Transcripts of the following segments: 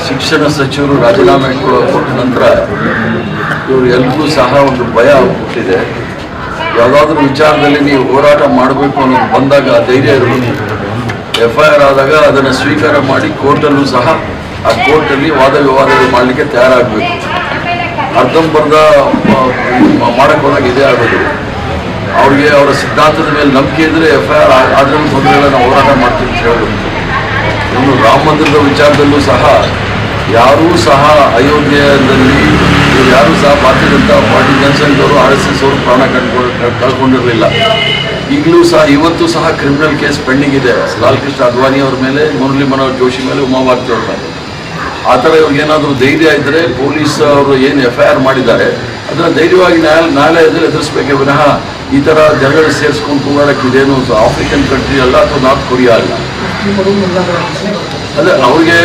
ಶಿಕ್ಷಣ ಸಚಿವರು ರಾಜೀನಾಮೆ ಕೊಟ್ಟ ನಂತರ ಇವರು ಎಲ್ಲರೂ ಸಹ ಒಂದು ಭಯ ಹುಟ್ಟಿದೆ. ಯಾವುದಾದ್ರೂ ವಿಚಾರದಲ್ಲಿ ನೀವು ಹೋರಾಟ ಮಾಡಬೇಕು ಅನ್ನೋದು ಬಂದಾಗ ಧೈರ್ಯ ಇರಬೇಕು. FIR ಆದಾಗ ಅದನ್ನು ಸ್ವೀಕಾರ ಮಾಡಿ ಕೋರ್ಟಲ್ಲೂ ಸಹ ಆ ಕೋರ್ಟಲ್ಲಿ ವಾದ ವಿವಾದಗಳು ಮಾಡಲಿಕ್ಕೆ ತಯಾರಾಗಬೇಕು. ಅರ್ಧಂಬರ್ಧ ಮಾಡೋಕ್ಕೆ ಹೋದಾಗ ಇದೇ ಆಗೋದು. ಅವ್ರಿಗೆ ಅವರ ಸಿದ್ಧಾಂತದ ಮೇಲೆ ನಂಬಿಕೆ ಇದ್ದರೆ FIR ಆದ್ರೂ ತೊಂದರೆ ಇಲ್ಲ, ನಾವು ಹೋರಾಟ ಮಾಡ್ತೀವಿ ಅಂತ ಹೇಳಬೇಕು. ಇನ್ನು ರಾಮ ಮಂದಿರದ ವಿಚಾರದಲ್ಲೂ ಸಹ ಯಾರೂ ಸಹ ಅಯೋಧ್ಯೆಯಲ್ಲಿ ಯಾರೂ ಸಹ ಭಾರತೀಯ ಜನತಾ ಪಾರ್ಟಿ ಜನಸಂಘದವರು RSS ಅವರು ಪ್ರಾಣ ಕಳ್ಕೊಂಡಿರಲಿಲ್ಲ. ಈಗಲೂ ಸಹ ಇವತ್ತು ಸಹ ಕ್ರಿಮಿನಲ್ ಕೇಸ್ ಪೆಂಡಿಂಗ್ ಇದೆ ಲಾಲ್ ಕೃಷ್ಣ ಅದ್ವಾನಿ ಅವ್ರ ಮೇಲೆ, ಮುರಳಿ ಮನೋಹರ್ ಜೋಶಿ ಮೇಲೆ, ಉಮಾ ಭಾರತಿ ಅವ್ರ ಮೇಲೆ. ಆ ಥರ ಇವ್ರಿಗೇನಾದರೂ ಧೈರ್ಯ ಇದ್ದರೆ ಪೊಲೀಸ್ ಅವರು ಏನು FIR ಮಾಡಿದ್ದಾರೆ ಅದನ್ನು ಧೈರ್ಯವಾಗಿ ನ್ಯಾಯಾಲಯದಲ್ಲಿ ಎದುರಿಸಬೇಕೇ ವಿನಃ ಈ ಥರ ಜನಗಳು ಸೇರಿಸ್ಕೊಂಡು ಕೂಗಾಡಕ್ಕೆ ಇದೇನು ಆಫ್ರಿಕನ್ ಕಂಟ್ರಿ ಅಲ್ಲ ಅಥವಾ ನಾರ್ತ್ ಕೊರಿಯಾ ಅಲ್ಲ. ಅದೇ ಅವ್ರಿಗೆ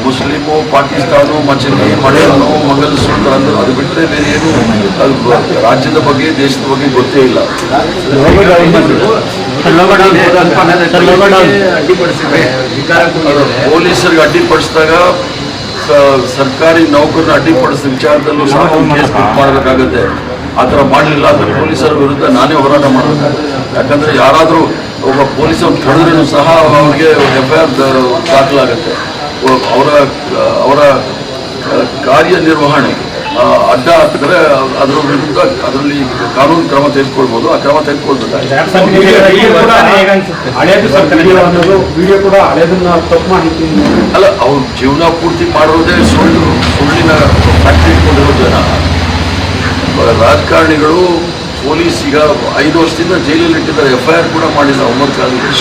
ಮುಸ್ಲಿಮು, ಪಾಕಿಸ್ತಾನ, ಮಚಲಿ, ಮಲಯಾಳಂ, ಮೊಘಲ್ ಸುಲ್ತಾನ್ ಅದು ಬಿಟ್ಟರೆ ಬೇರೆ ಏನು ಅದು ರಾಜ್ಯದ ಬಗ್ಗೆ, ದೇಶದ ಬಗ್ಗೆ ಗೊತ್ತೇ ಇಲ್ಲ. ಪೊಲೀಸರಿಗೆ ಅಡ್ಡಿಪಡಿಸಿದಾಗ ಸರ್ಕಾರಿ ನೌಕರನ್ನ ಅಡ್ಡಿಪಡಿಸಿದ ವಿಚಾರದಲ್ಲೂ ಸಹ ಕೇಸ್ ಬುಕ್ ಮಾಡಬೇಕಾಗುತ್ತೆ. ಆ ಥರ ಮಾಡಲಿಲ್ಲ ಅಂದರೆ ಪೊಲೀಸರ ವಿರುದ್ಧ ನಾನೇ ಹೋರಾಟ ಮಾಡಬೇಕಾಗುತ್ತೆ. ಯಾಕಂದರೆ ಯಾರಾದರೂ ಒಬ್ಬ ಪೊಲೀಸರು ತಡೆದ್ರೂ ಸಹ ಅವ್ರಿಗೆ FIR ದಾಖಲಾಗುತ್ತೆ. ಅವರ ಕಾರ್ಯನಿರ್ವಹಣೆ ಅಡ್ಡ ಹಾಕಿದ್ರೆ ಅದರ ವಿರುದ್ಧ ಅದರಲ್ಲಿ ಕಾನೂನು ಕ್ರಮ ತೆಗೆದುಕೊಳ್ಬೋದು. ಆ ಕ್ರಮ ತೆಗೆದುಕೊಳ್ಬೇಕಾಗುತ್ತೆ. ಅಲ್ಲ, ಅವ್ರು ಜೀವನ ಪೂರ್ತಿ ಮಾಡೋದೇ ಸುಳ್ಳಿನ ಫ್ಯಾಕ್ಟ್ರಿ ಇಟ್ಕೊಂಡಿರೋ ಜನ. ರಾಜಕಾರಣಿಗಳು ಪೊಲೀಸ್ ಈಗ 5 ವರ್ಷದಿಂದ ಜೈಲಲ್ಲಿ ಇಟ್ಟಿದ್ದಾರೆ. FIR ಕೂಡ ಮಾಡಿಲ್ಲ. 9 ಕಾಲೇಜ್